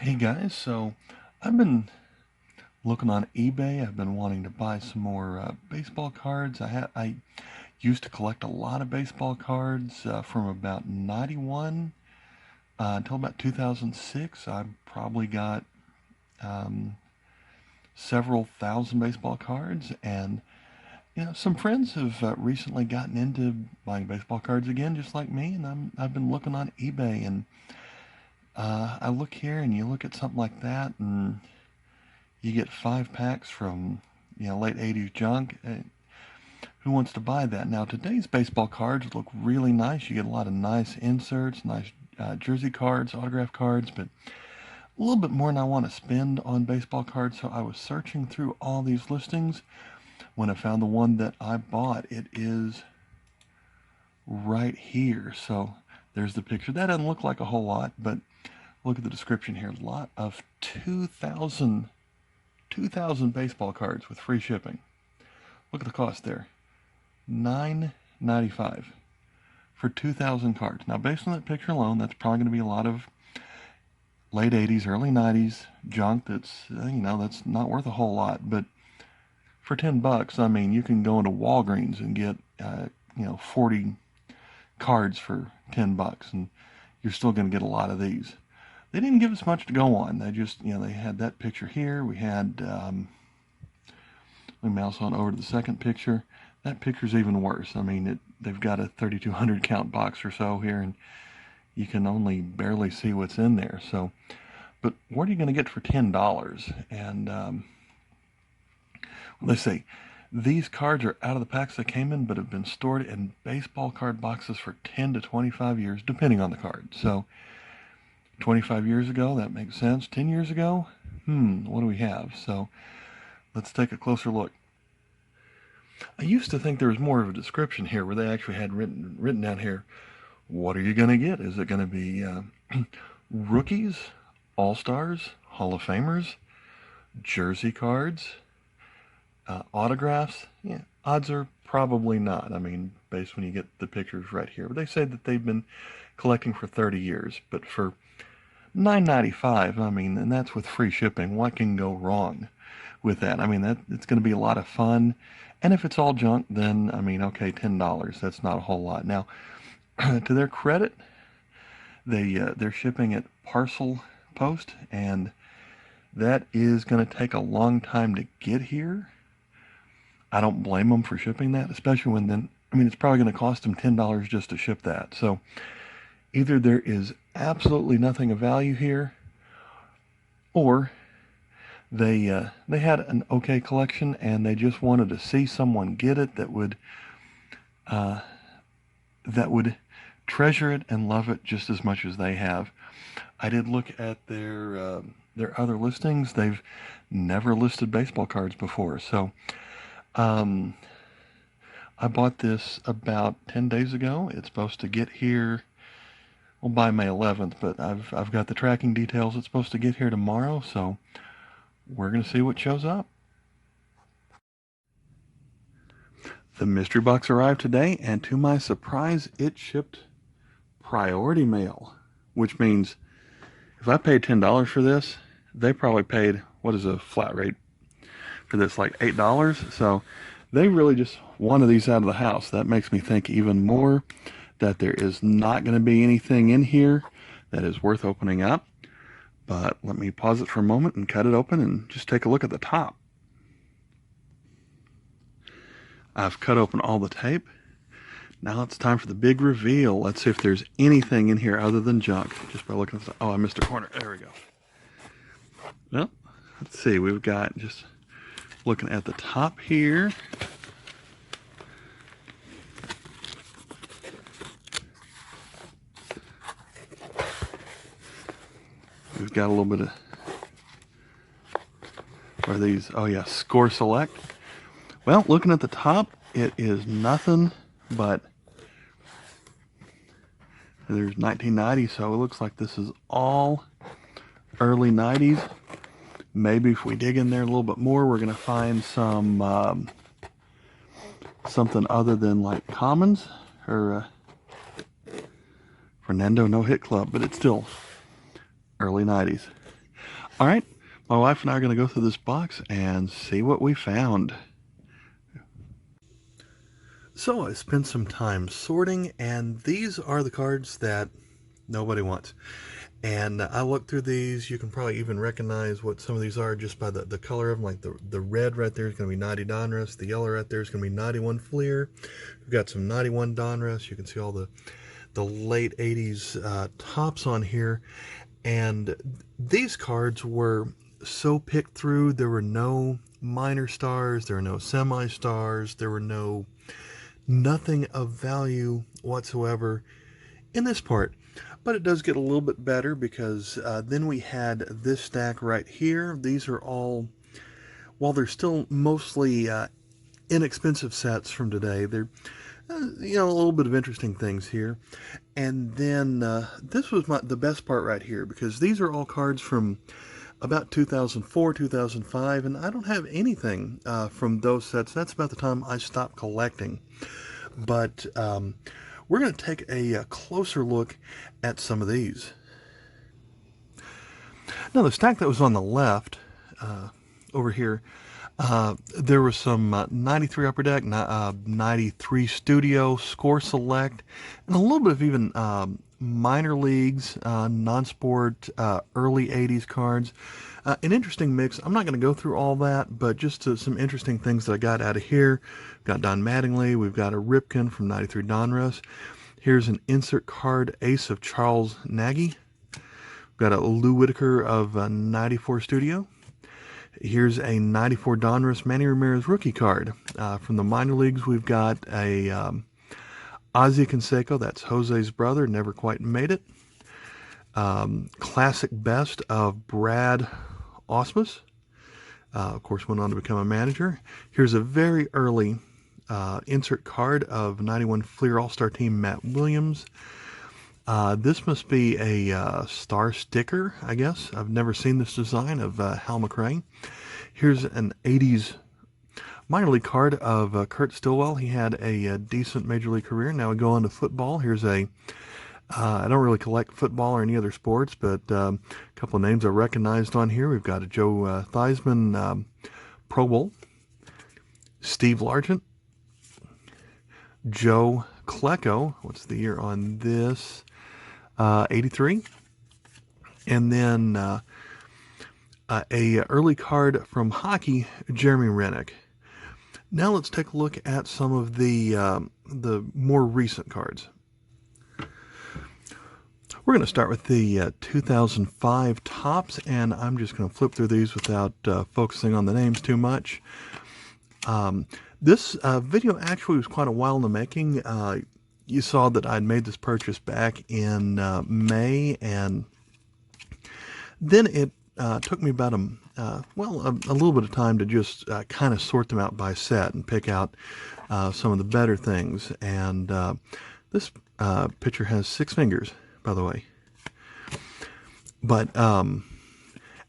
Hey guys, so I've been looking on eBay. I've been wanting to buy some more baseball cards. I used to collect a lot of baseball cards from about 91 until about 2006. I probably got um, several thousand baseball cards, and some friends have recently gotten into buying baseball cards again, just like me. And I've been looking on eBay, and I look here, and you look at something like that, and you get 5 packs from late 80s junk. Who wants to buy that? Now today's baseball cards look really nice. You get a lot of nice inserts, nice jersey cards, autograph cards, but a little bit more than I want to spend on baseball cards. So I was searching through all these listings when I found the one that I bought. It is right here. So there's the picture. That doesn't look like a whole lot, but look at the description here. A lot of 2,000 baseball cards with free shipping. Look at the cost there. $9.95 for 2,000 cards. Now, based on that picture alone, that's probably going to be a lot of late 80s, early 90s junk that's, that's not worth a whole lot. But for 10 bucks, I mean, you can go into Walgreens and get, 40 cards for 10 bucks, and you're still going to get a lot of these. They didn't give us much to go on. They just, they had that picture here. We had, let me mouse on over to the second picture. That picture's even worse. I mean, they've got a 3,200 count box or so here, and you can only barely see what's in there. So, but what are you going to get for $10? And let's see, these cards are out of the packs they came in, but have been stored in baseball card boxes for 10 to 25 years, depending on the card. So, 25 years ago, that makes sense. 10 years ago, what do we have? So, let's take a closer look. I used to think there was more of a description here where they actually had written down here, what are you going to get? Is it going to be rookies, all-stars, Hall of Famers, jersey cards, autographs? Yeah, odds are probably not. I mean, based when you get the pictures right here. But they say that they've been collecting for 30 years. But for $9.95, I mean, and that's with free shipping. What can go wrong with that? I mean, it's going to be a lot of fun. And if it's all junk, then, I mean, okay, $10. That's not a whole lot. Now, to their credit, they're shipping it parcel post, and that is going to take a long time to get here. I don't blame them for shipping that, especially when then, I mean, it's probably going to cost them $10 just to ship that. So either there is absolutely nothing of value here, or they had an okay collection and they just wanted to see someone get it that would treasure it and love it just as much as they have. I did look at their other listings. They've never listed baseball cards before, so I bought this about 10 days ago. It's supposed to get here, well, by May 11th, but I've got the tracking details. It's supposed to get here tomorrow, so we're going to see what shows up. The mystery box arrived today, and to my surprise, it shipped priority mail, which means if I paid $10 for this, they probably paid, what is a flat rate for this, like $8? So they really just wanted these out of the house. That makes me think even more that there is not going to be anything in here that is worth opening up. But let me pause it for a moment and cut it open and just take a look at the top. I've cut open all the tape. Now it's time for the big reveal. Let's see if there's anything in here other than junk. Just by looking at the, oh, I missed a corner. There we go. Well, let's see. We've got, just looking at the top here. We've got a little bit of, what are these? Oh yeah, Score Select. Well, looking at the top, it is nothing but, there's 1990, so it looks like this is all early 90s. Maybe if we dig in there a little bit more, we're going to find some something other than like Commons or Fernando No Hit Club, but it's still early 90s. All right, my wife and I are going to go through this box and see what we found. So I spent some time sorting, and these are the cards that nobody wants. And I looked through these. You can probably even recognize what some of these are just by the color of them. Like the red right there is going to be 90 Donruss. The yellow right there is going to be 91 Fleer. We've got some 91 Donruss. You can see all the late 80s tops on here. And these cards were so picked through. There were no minor stars. There were no semi-stars. There were nothing of value whatsoever in this part. But it does get a little bit better because then we had this stack right here. These are all, while they're still mostly inexpensive sets from today, they're a little bit of interesting things here. And then this was the best part right here, because these are all cards from about 2004, 2005, and I don't have anything from those sets. That's about the time I stopped collecting. But we're going to take a closer look at some of these. Now, the stack that was on the left over here, there was some 93 Upper Deck, 93 Studio, Score Select, and a little bit of even minor leagues, non-sport, early 80s cards. An interesting mix. I'm not going to go through all that, but just some interesting things that I got out of here. We've got Don Mattingly. We've got a Ripken from 93 Donruss. Here's an insert card ace of Charles Nagy. We've got a Lou Whitaker of 94 Studio. Here's a 94 Donruss Manny Ramirez rookie card. From the minor leagues, we've got a Ozzie Canseco. That's Jose's brother. Never quite made it. Classic best of Brad Ausmus. Of course, went on to become a manager. Here's a very early insert card of 91 Fleer All-Star Team Matt Williams. This must be a star sticker, I guess. I've never seen this design of Hal McRae. Here's an 80s minor league card of Kurt Stillwell. He had a decent major league career. Now we go on to football. Here's I don't really collect football or any other sports, but a couple of names I recognized on here. We've got a Joe Theismann Pro Bowl, Steve Largent, Joe Klecko. What's the year on this? 83. And then a early card from hockey, Jeremy Rennick. Now let's take a look at some of the more recent cards. We're going to start with the 2005 tops, and I'm just going to flip through these without focusing on the names too much. This video actually was quite a while in the making. You saw that I'd made this purchase back in May, and then it took me about a little bit of time to just kind of sort them out by set and pick out some of the better things. And this picture has 6 fingers, by the way. But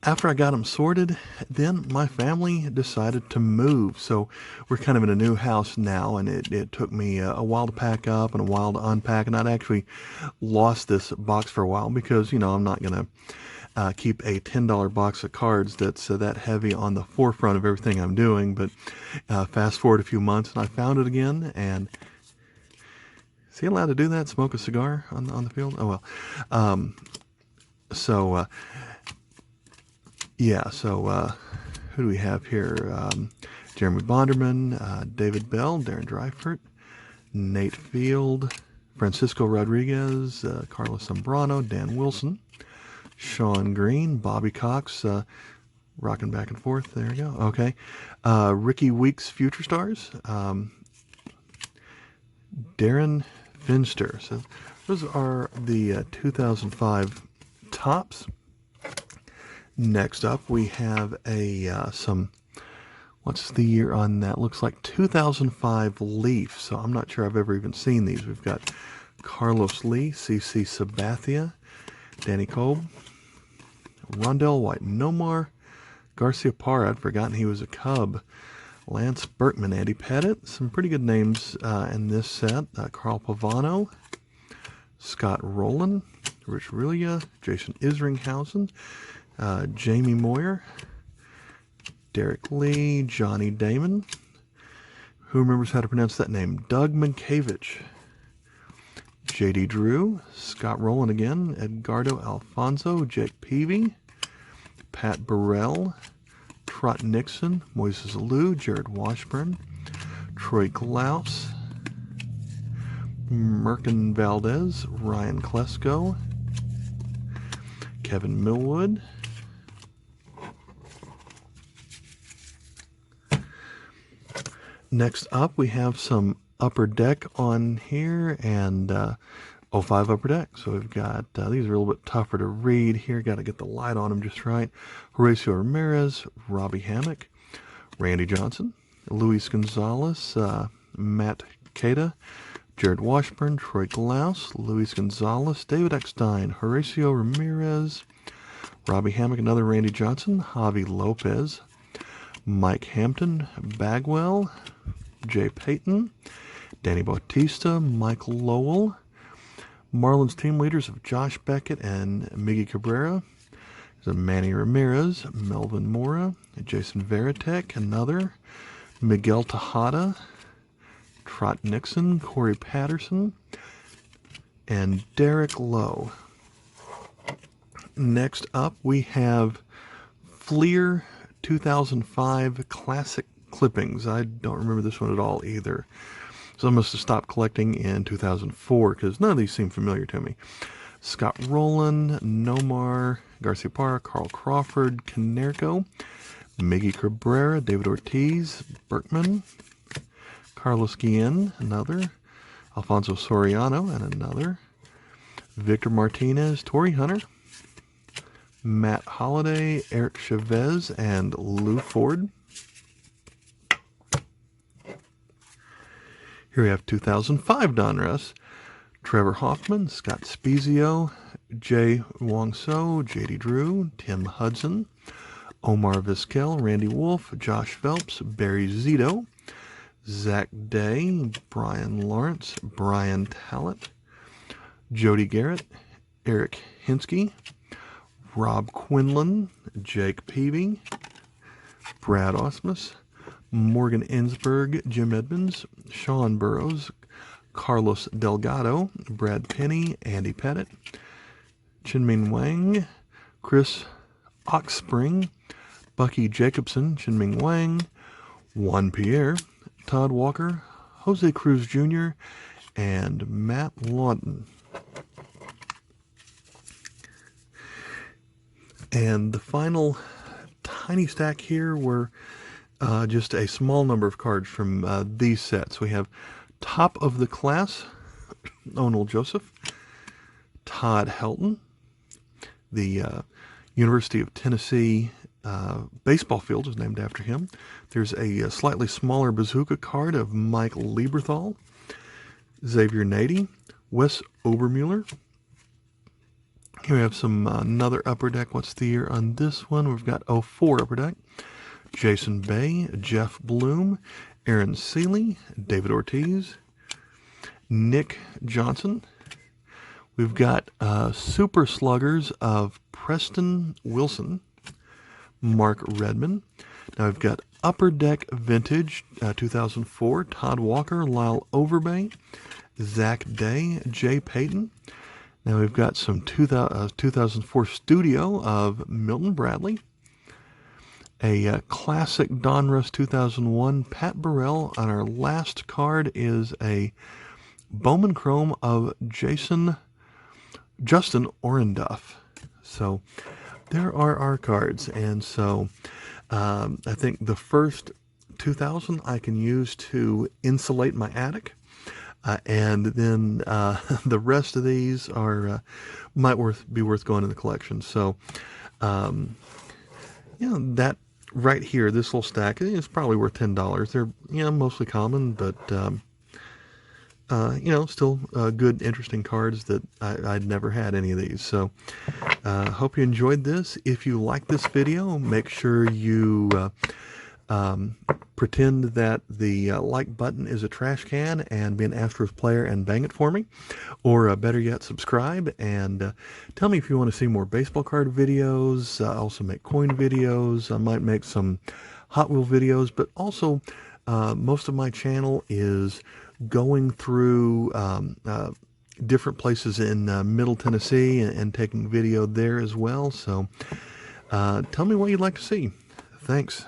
after I got them sorted, then my family decided to move. So we're kind of in a new house now, and it took me a while to pack up and a while to unpack. And I'd actually lost this box for a while because, I'm not going to keep a $10 box of cards that's that heavy on the forefront of everything I'm doing. But fast forward a few months, and I found it again. And is he allowed to do that? Smoke a cigar on the field? Oh, well. So who do we have here? Jeremy Bonderman, David Bell, Darren Dreifert, Nate Field, Francisco Rodriguez, Carlos Zambrano, Dan Wilson, Sean Green, Bobby Cox, rocking back and forth. There you go. Okay. Ricky Weeks, Future Stars, Darren Finster. So those are the 2005 tops. Next up, we have what's the year on that? Looks like 2005 Leaf. So I'm not sure I've ever even seen these. We've got Carlos Lee, CC Sabathia, Danny Kolb, Rondell White Nomar, Garcia Parra. I'd forgotten he was a Cub. Lance Berkman, Andy Pettit. Some pretty good names in this set. Carl Pavano, Scott Rowland, Rich Rillia, Jason Isringhausen, Jamie Moyer, Derek Lee, Johnny Damon. Who remembers how to pronounce that name? Doug Mankiewicz, J.D. Drew, Scott Rowland again, Edgardo Alfonso, Jake Peavy, Pat Burrell, Trot Nixon, Moises Alou, Jared Washburn, Troy Glaus, Merkin Valdez, Ryan Klesko, Kevin Millwood, next up we have some Upper Deck on here, and 05 Upper Deck. So we've got, these are a little bit tougher to read here, got to get the light on them just right. Horacio Ramirez, Robbie Hammock, Randy Johnson, Luis Gonzalez, Matt Queta, Jared Washburn, Troy Glaus, Luis Gonzalez, David Eckstein, Horacio Ramirez, Robbie Hammock, another Randy Johnson, Javi Lopez, Mike Hampton, Bagwell, Jay Payton, Danny Bautista, Michael Lowell, Marlins team leaders of Josh Beckett and Miggy Cabrera, Manny Ramirez, Melvin Mora, Jason Varitek, another, Miguel Tejada, Trot Nixon, Corey Patterson, and Derek Lowe. Next up, we have Fleer 2005 Classic Clippings. I don't remember this one at all either. So I must have stopped collecting in 2004 because none of these seem familiar to me. Scott Rowland, Nomar Garciaparra, Carl Crawford, Canerco, Miggy Cabrera, David Ortiz, Berkman, Carlos Guillen, another, Alfonso Soriano, and another, Victor Martinez, Torrey Hunter, Matt Holliday, Eric Chavez, and Lou Ford. Here we have 2005 Donruss, Trevor Hoffman, Scott Spezio, Jay Wong-So, J.D. Drew, Tim Hudson, Omar Vizquel, Randy Wolf, Josh Phelps, Barry Zito, Zach Day, Brian Lawrence, Brian Talent, Jody Garrett, Eric Hinsky, Rob Quinlan, Jake Peavy, Brad Osmus, Morgan Ensberg, Jim Edmonds, Sean Burrows, Carlos Delgado, Brad Penny, Andy Pettit, Chinming Wang, Chris Oxspring, Bucky Jacobson, Chinming Wang, Juan Pierre, Todd Walker, Jose Cruz Jr., and Matt Lawton. And the final tiny stack here were just a small number of cards from these sets. We have Top of the Class, Onel Joseph, Todd Helton, the University of Tennessee baseball field is named after him. There's a slightly smaller bazooka card of Mike Lieberthal, Xavier Nady, Wes Obermuller. Here we have some another Upper Deck. What's the year on this one? We've got 04 Upper Deck. Jason Bay, Jeff Bloom, Aaron Seeley, David Ortiz, Nick Johnson. We've got Super Sluggers of Preston Wilson, Mark Redman. Now we've got Upper Deck Vintage 2004, Todd Walker, Lyle Overbay, Zach Day, Jay Payton. Now we've got some 2004 Studio of Milton Bradley. A classic Donruss 2001 Pat Burrell. On our last card is a Bowman Chrome of Justin Orenduff. So there are our cards, and so I think the first 2,000 I can use to insulate my attic, and then the rest of these are might be worth going in the collection. So that right here, this little stack is probably worth $10. They're mostly common, but still good, interesting cards that I'd never had any of these. So hope you enjoyed this. If you like this video, make sure you pretend that the like button is a trash can and be an Astros player and bang it for me. Or better yet, subscribe and tell me if you want to see more baseball card videos. I also make coin videos. I might make some Hot Wheel videos, but also most of my channel is going through different places in Middle Tennessee and taking video there as well. So tell me what you'd like to see. Thanks.